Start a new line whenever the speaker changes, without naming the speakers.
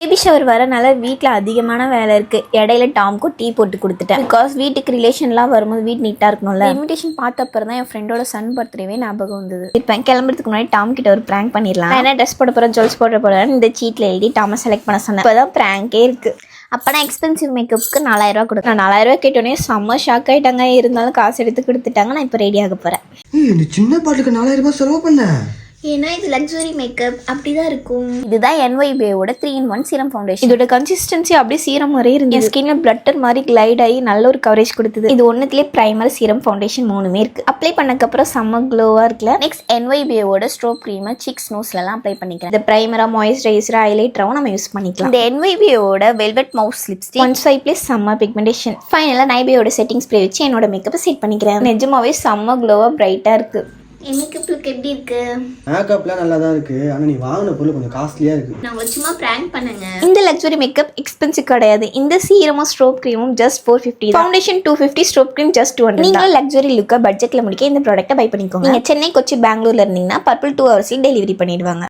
Baby shower வரனால வீட்டில் அதிகமான வேலை இருக்குது. இடையில டாம்க்கும் டீ போட்டு கொடுத்துட்டேன். பிகாஸ் வீட்டுக்கு ரிலேஷன்லாம் வரும்போது வீட்டு நீட்டாக இருக்கணும்ல. இன்விடேஷன் பார்த்த அப்புறம் தான் என் ஃப்ரெண்டோட சன் பர்த்டேவே ஞாபகம் வந்தது. இப்போ கிளம்புறதுக்கு முன்னாடி டாம் கிட்ட ஒரு ப்ராங்க் பண்ணிடலாம். என்ன ட்ரெஸ் போட போகிறேன், ஜுவல்ஸ் போட போகிறேன் இந்த சீட்டில் எழுதி டாமை செலக்ட் பண்ண சொன்னேன். இப்போ தான் ப்ராங்கே இருக்குது. அப்போ நான் எக்ஸ்பென்சிவ் மேக்கப்புக்கு 4000 கொடுத்தேன். நான் 4000 கேட்டோன்னே செம்ம ஷாக் ஆகிட்டாங்க. இருந்தாலும் காசு எடுத்து கொடுத்துட்டாங்க. நான் இப்போ ரெடி ஆக போகிறேன்.
இந்த சின்ன பாட்டுக்கு 4000 செலவு பண்ணேன்.
ஏன்னா இது லக்ஸுரி மேக்கப் அப்படிதான் இருக்கும். இதுதான் NYBAயோட 3-in-1 சீரம் ஃபவுண்டேஷன். இதோட கன்சிஸ்டன்சி அப்படியே சீரம் மாதிரியே இருந்துச்சு. ஸ்கின்ல பிளட்டர் மாதிரி கிளைட் ஆகி நல்ல ஒரு கவரேஜ் கொடுத்தது. இது ஒன்றுத்துலேயே பிரைமர், சீரம், ஃபவுண்டேஷன் 3மே இருக்கு. அப்ளை பண்ணக்கப்புறம் செம்ம க்ளோவா இருக்குல்ல. நெக்ஸ்ட் NYBAயோட ஸ்ட்ரோப் க்ரீமை சிக்ஸ் நோஸ்லாம் அப்ளை பண்ணிக்கிறேன். இந்த பிரைமரா, மாய்ஸ்சரைசரா, ஹைலைட்டராகவும் நம்ம யூஸ் பண்ணிக்கலாம். இந்த NYBAயோட வெல்வெட் மவுஸ் லிப்ஸ்டிக் 1/5 செம்ம பிக்மெண்டேஷன். ஃபைனலாக NYBAயோட செட்டிங் ஸ்ப்ரே வச்சு என்னோட மேக்கப்பை செட் பண்ணிக்கிறேன். நிஜமாவே செம்ம க்ளோவா பிரைட்டா இருக்கு. மேக்கப் லுக் எப்படி இருக்கு?
மேக்கப்லாம் நல்லா தான் இருக்கு. ஆனா நீ வாங்கின பொருள் கொஞ்சம் காஸ்ட்லியா இருக்கு.
நான் சும்மா பிராங்க் பண்ணுங்க. இந்த லக்ஸுரி மேக்கப் எக்ஸ்பென்சிவ் கிடையாது. இந்த சீரமும் ஸ்ட்ரோப் கிரீமும் just 450. Foundation 250, strobe cream just 200. நீங்க லக்ஸுரி லுக்கை பட்ஜெட்ல முடிக்க இந்த ப்ராடக்ட்டை பை பண்ணிக்கோங்க. நீங்க சென்னை, கொச்சி, பெங்களூர்ல இருந்தீங்கன்னா பர்பிள் 2 ஹவர்ஸ்ல டெலிவரி பண்ணிடுவாங்க.